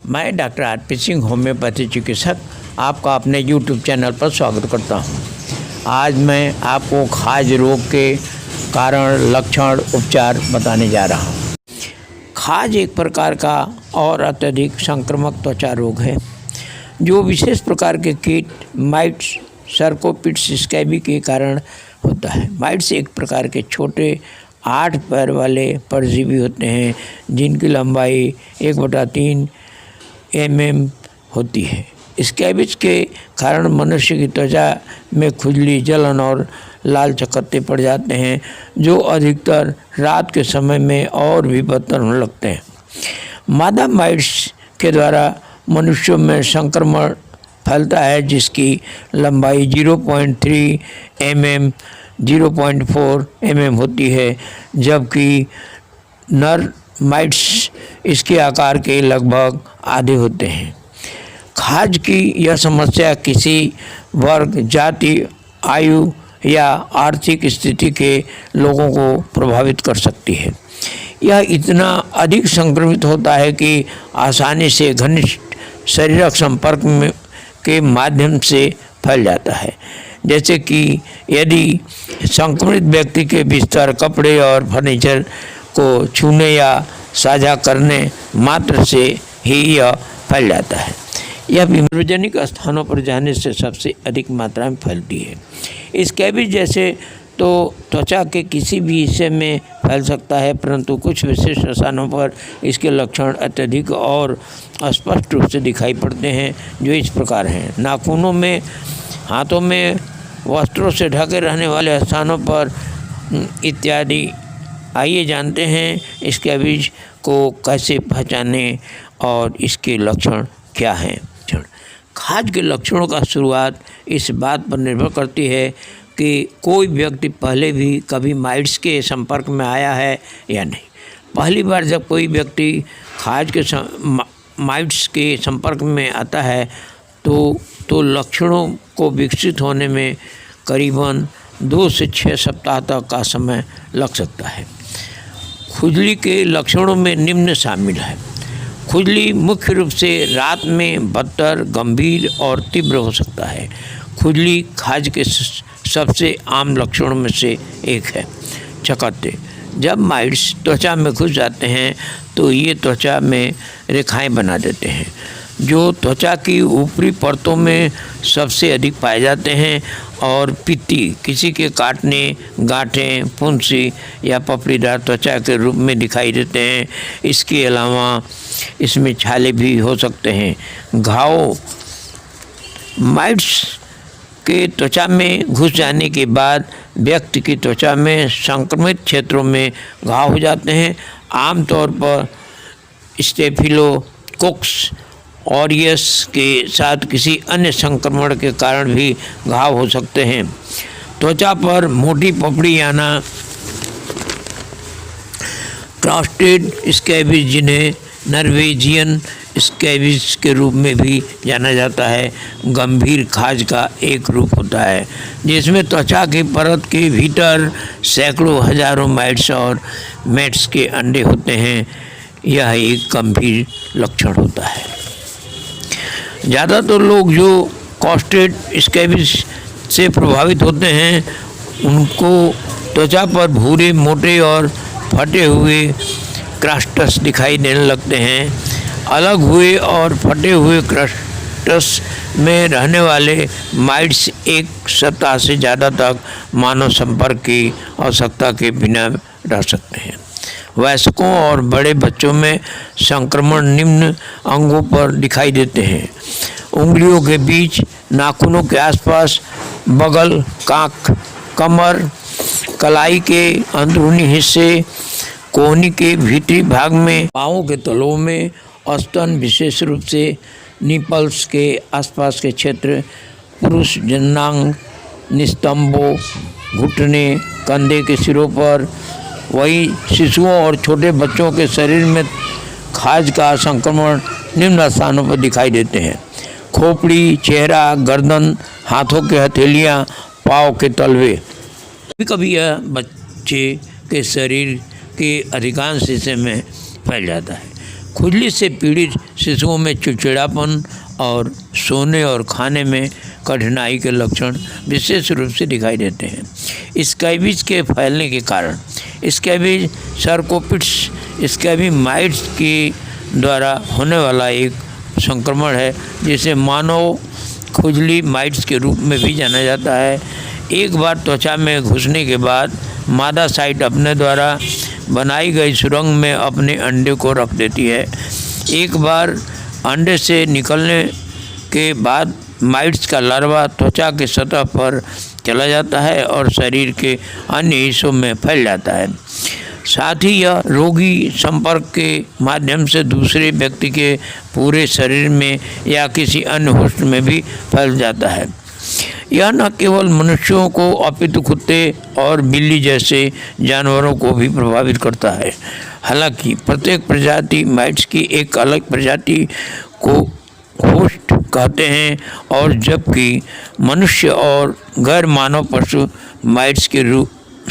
मैं doctor RP Singh homeopathy चिकित्सक आपका अपने यूट्यूब चैनल पर स्वागत करता हूं। आज मैं आपको खाज रोग के कारण, लक्षण, उपचार बताने जा रहा हूं। खाज एक प्रकार का और अत्यधिक संक्रामक त्वचा रोग है जो विशेष प्रकार के कीट, माइट्स, सर्कोपिड्स, स्कैबी के कारण होता है। माइट्स एक प्रकार के छोटे 8 पैर वाले परजीवी होते हैं जिनकी लंबाई 1/3 mm होती है। स्कैबिज के कारण मनुष्य की त्वचा में खुजली, जलन और लाल चकत्ते पड़ जाते हैं जो अधिकतर रात के समय में और भी बदतर होने लगते हैं। मादा माइट्स के द्वारा मनुष्यों में संक्रमण फैलता है जिसकी लंबाई 0.3 mm 0.4 mm होती है, जबकि नर माइट्स इसके आकार के लगभग आधे होते हैं। खाज की यह समस्या किसी वर्ग, जाति, आयु या आर्थिक स्थिति के लोगों को प्रभावित कर सकती है। यह इतना अधिक संक्रमित होता है कि आसानी से घनिष्ठ शारीरिक संपर्क के माध्यम से फैल जाता है। जैसे कि यदि संक्रमित व्यक्ति के बिस्तर, कपड़े और फर्नीचर को छूने या साझा करने मात्र से ही यह फैल जाता है। यह सार्वजनिक स्थानों पर जाने से सबसे अधिक मात्रा में फैलती है। स्कैबिज जैसे तो त्वचा के किसी भी हिस्से में फैल सकता है, परंतु कुछ विशेष स्थानों पर इसके लक्षण अत्यधिक और स्पष्ट रूप से दिखाई पड़ते हैं, जो इस प्रकार हैं। नाखूनों में, हाथों में, वस्त्रों से ढके रहने वाले स्थानों पर इत्यादि। आइए जानते हैं स्कैबिज को कैसे पहचानें और इसके लक्षण क्या हैं। खाज के लक्षणों का शुरुआत इस बात पर निर्भर करती है कि कोई व्यक्ति पहले भी कभी माइट्स के संपर्क में आया है या नहीं। पहली बार जब कोई व्यक्ति खाज के माइट्स के संपर्क में आता है तो लक्षणों को विकसित होने में करीबन 2 से 6 सप्ताह तक का समय लग सकता है। खुजली के लक्षणों में निम्न शामिल है। खुजली मुख्य रूप से रात में बदतर, गंभीर और तीव्र हो सकता है। खुजली खाज के सबसे आम लक्षणों में से एक है। चकत्ते, जब माइट्स त्वचा में घुस जाते हैं तो ये त्वचा में रेखाएं बना देते हैं जो त्वचा की ऊपरी परतों में सबसे अधिक पाए जाते हैं और पित्ती, किसी के काटने, गांठें, फुंसी या पपड़ीदार त्वचा के रूप में दिखाई देते हैं। इसके अलावा इसमें छाले भी हो सकते हैं। घाव, माइट्स के त्वचा में घुस जाने के बाद व्यक्ति की त्वचा में संक्रमित क्षेत्रों में घाव हो जाते हैं। आमतौर पर स्टेफिलोकोकस ऑरियस के साथ किसी अन्य संक्रमण के कारण भी घाव हो सकते हैं। त्वचा पर मोटी पपड़ी आना, क्रास्टेड स्कैबिज, जिन्हें नॉर्वेजियन स्कैबिज के रूप में भी जाना जाता है, गंभीर खाज का एक रूप होता है जिसमें त्वचा की परत के भीतर सैकड़ों हजारों माइट्स और मेट्स के अंडे होते हैं। यह एक गंभीर लक्षण होता है। ज़्यादातर लोग जो क्रास्टेड स्कैबिज से प्रभावित होते हैं उनको त्वचा पर भूरे, मोटे और फटे हुए क्रस्टस दिखाई देने लगते हैं। अलग हुए और फटे हुए क्रस्टस में रहने वाले माइट्स 1 सप्ताह से ज़्यादा तक मानव संपर्क की आवश्यकता के बिना रह सकते हैं। वयस्कों और बड़े बच्चों में संक्रमण निम्न अंगों पर दिखाई देते हैं: उंगलियों के बीच, नाखूनों के आसपास, बगल, कांख, कमर, कलाई के अंदरूनी हिस्से, कोहनी के भीतरी भाग में, पाँवों के तलवों में, स्तन, विशेष रूप से निपल्स के आसपास के क्षेत्र, पुरुष जननांग, निस्तंबों, घुटने, कंधे के सिरों पर। वहीं शिशुओं और छोटे बच्चों के शरीर में खाज का संक्रमण निम्न स्थानों पर दिखाई देते हैं: खोपड़ी, चेहरा, गर्दन, हाथों के हथेलियाँ, पाँव के तलवे। कभी कभी यह बच्चे के शरीर के अधिकांश हिस्से में फैल जाता है। खुजली से पीड़ित शिशुओं में चिड़चिड़ापन और सोने और खाने में कठिनाई के लक्षण विशेष रूप से दिखाई देते हैं। स्कैबीज के फैलने के कारण स्कैबीज सर्कोपिड्स स्कैबीमाइट्स के द्वारा होने वाला एक संक्रमण है, जिसे मानव खुजली माइट्स के रूप में भी जाना जाता है। एक बार त्वचा में घुसने के बाद मादा साइट अपने द्वारा बनाई गई सुरंग में अपने अंडे को रख देती है। एक बार अंडे से निकलने के बाद माइट्स का लार्वा त्वचा के सतह पर चला जाता है और शरीर के अन्य हिस्सों में फैल जाता है। साथ ही यह रोगी संपर्क के माध्यम से दूसरे व्यक्ति के पूरे शरीर में या किसी अन्य होस्ट में भी फैल जाता है। यह न केवल मनुष्यों को अपितु कुत्ते और बिल्ली जैसे जानवरों को भी प्रभावित करता है। हालांकि प्रत्येक प्रजाति माइट्स की एक अलग प्रजाति को होस्ट कहते हैं, और जबकि मनुष्य और गैर मानव पशु माइट्स के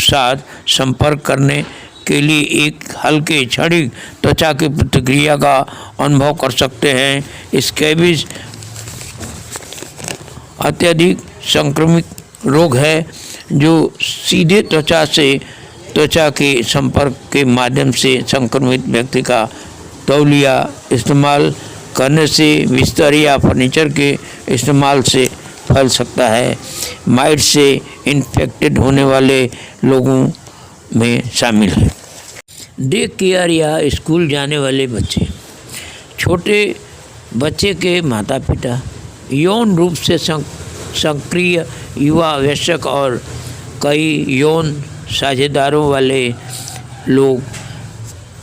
साथ संपर्क करने के लिए एक हल्के क्षणिक त्वचा की प्रतिक्रिया का अनुभव कर सकते हैं। स्कैबीज अत्यधिक संक्रमित रोग है जो सीधे त्वचा के संपर्क के माध्यम से संक्रमित व्यक्ति का तौलिया इस्तेमाल करने से, बिस्तर या फर्नीचर के इस्तेमाल से फैल सकता है। माइट्स से इन्फेक्टेड होने वाले लोगों में शामिल है। डे केयर या स्कूल जाने वाले बच्चे, छोटे बच्चे के माता पिता, यौन रूप से सक्रिय युवा वयस्क और कई यौन साझेदारों वाले लोग,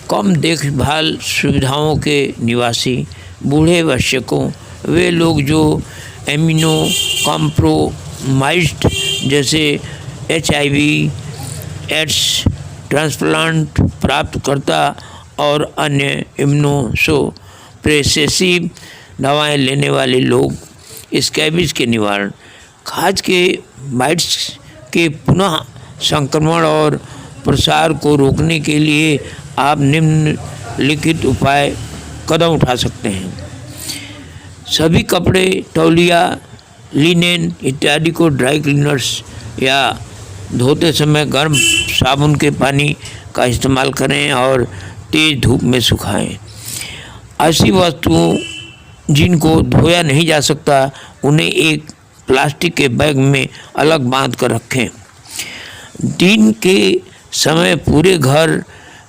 कम देखभाल सुविधाओं के निवासी, बूढ़े वयस्कों, वे लोग जो इम्यूनो कॉम्प्रोमाइज्ड जैसे HIV, एड्स, ट्रांसप्लांट प्राप्तकर्ता और अन्य इम्यूनोसप्रेसिव दवाएं लेने वाले लोग। स्कैबीज के निवारण, खाज के माइट्स के पुनः संक्रमण और प्रसार को रोकने के लिए आप निम्नलिखित उपाय कदम उठा सकते हैं। सभी कपड़े, तौलिया, लिनेन इत्यादि को ड्राई क्लीनर्स या धोते समय गर्म साबुन के पानी का इस्तेमाल करें और तेज़ धूप में सुखाएं। ऐसी वस्तुओं जिनको धोया नहीं जा सकता, उन्हें एक प्लास्टिक के बैग में अलग बांध कर रखें। दिन के समय पूरे घर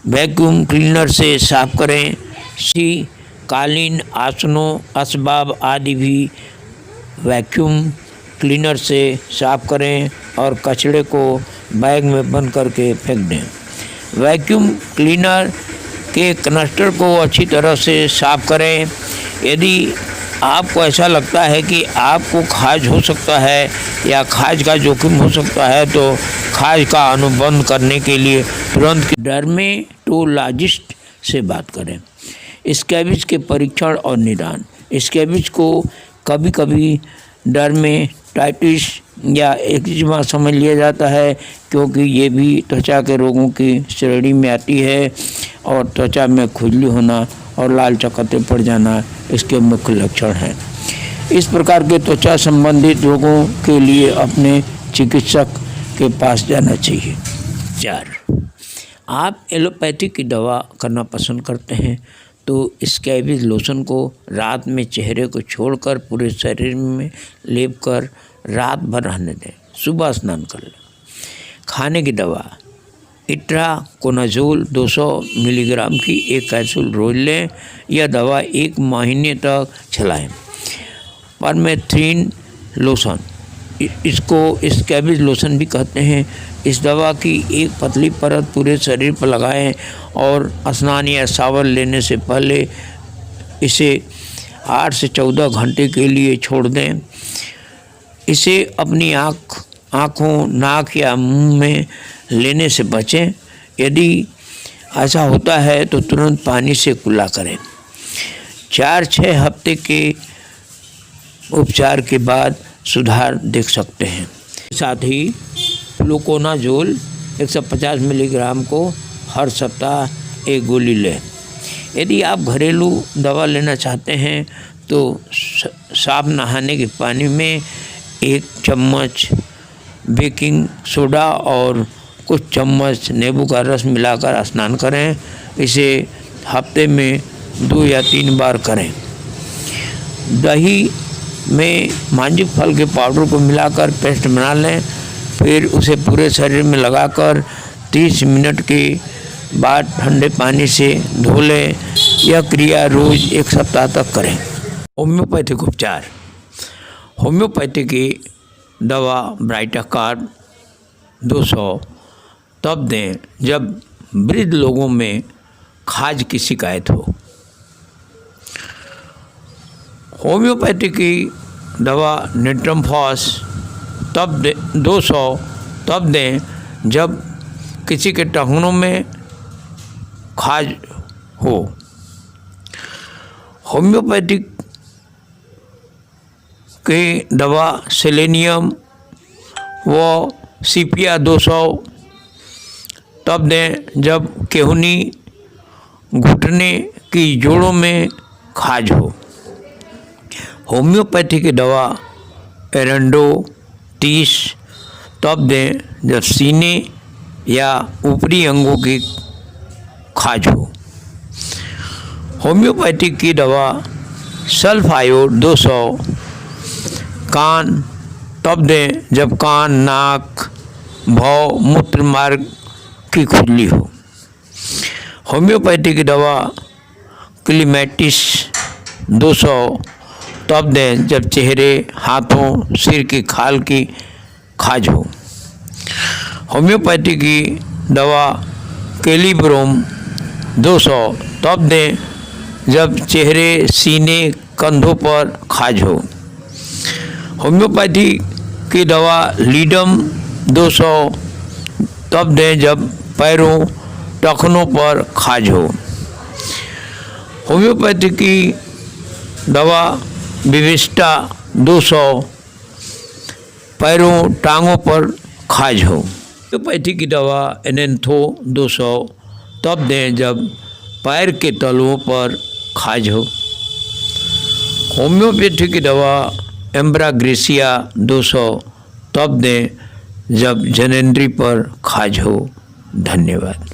वैक्यूम क्लीनर से साफ करें। कालीन, आसनों, असबाब आदि भी वैक्यूम क्लीनर से साफ करें और कचरे को बैग में बंद करके फेंक दें। वैक्यूम क्लीनर के कनस्टर को अच्छी तरह से साफ करें। यदि आपको ऐसा लगता है कि आपको खाज हो सकता है या खाज का जोखिम हो सकता है, तो खाज का अनुबंध करने के लिए तुरंत डर्मेटोलॉजिस्ट से बात करें। स्कैबीज के परीक्षण और निदान, स्कैबीज को कभी कभी डर्मेटाइटिस या एक्जिमा समझ लिया जाता है, क्योंकि ये भी त्वचा के रोगों की श्रेणी में आती है और त्वचा में खुजली होना और लाल चकत्ते पड़ जाना इसके मुख्य लक्षण हैं। इस प्रकार के त्वचा संबंधित रोगों के लिए अपने चिकित्सक के पास जाना चाहिए। 4. आप एलोपैथिक की दवा करना पसंद करते हैं तो स्कैबीज लोशन को रात में चेहरे को छोड़कर पूरे शरीर में लेप कर रात भर रहने दें, सुबह स्नान कर लें। खाने की दवा, इट्राकोनाजोल 200 मिलीग्राम की एक कैप्सूल रोज लें। यह दवा 1 महीने तक चलाएं। परमेथ्रिन लोशन, इसको स्कैबीज लोशन भी कहते हैं। इस दवा की एक पतली परत पूरे शरीर पर लगाएं और स्नान या शावर लेने से पहले इसे 8 से 14 घंटे के लिए छोड़ दें। इसे अपनी आँखों, नाक या मुंह में लेने से बचें। यदि ऐसा होता है तो तुरंत पानी से कुल्ला करें। 4-6 हफ्ते के उपचार के बाद सुधार देख सकते हैं। साथ ही फ्लूकोनाजोल 150 मिलीग्राम को हर सप्ताह 1 गोली लें। यदि आप घरेलू दवा लेना चाहते हैं तो साफ नहाने के पानी में 1 चम्मच बेकिंग सोडा और कुछ चम्मच नींबू का रस मिलाकर स्नान करें। इसे हफ्ते में 2 या 3 बार करें। दही में मांजिक फल के पाउडर को मिलाकर पेस्ट बना लें, फिर उसे पूरे शरीर में लगाकर 30 मिनट के बाद ठंडे पानी से धो लें। यह क्रिया रोज़ 1 सप्ताह तक करें। होम्योपैथिक उपचार। होम्योपैथी की दवा ब्राइटाकार्ब 200 तब दें जब वृद्ध लोगों में खाज की शिकायत हो। होम्योपैथी की दवा नेट्रम फॉस 200 तब दें जब किसी के टखनों में खाज हो। होम्योपैथिक की दवा सेलेनियम व सीपिया 200 तब दें जब केहूनी घुटने की जोड़ों में खाज हो। होम्योपैथी की दवा एरेंडो 30 तब दें जब सीने या ऊपरी अंगों की खाज हो। होम्योपैथी की दवा सल्फायोड 200 कान तब दें जब कान, नाक, भौं, मूत्र मार्ग की खुजली हो। होम्योपैथी की दवा क्लीमेटिस 200 तब दें जब चेहरे, हाथों, सिर की खाल की खाज हो। होम्योपैथी की दवा कैलिब्रोम 200 तब दें जब चेहरे, सीने, कंधों पर खाज हो। होम्योपैथी की दवा लीडम 200 तब दें जब पैरों, टखनों पर खाज हो। होम्योपैथी की दवा विविष्टा 200 पैरों, टांगों पर खाज हो। होम्योपैथी की दवा एनेंथो 200 तब दें जब पैर के तलुओं पर खाज हो। होम्योपैथी की दवा एम्ब्राग्रेसिया 200 तब दें जब जनेंद्री पर खाज हो। धन्यवाद।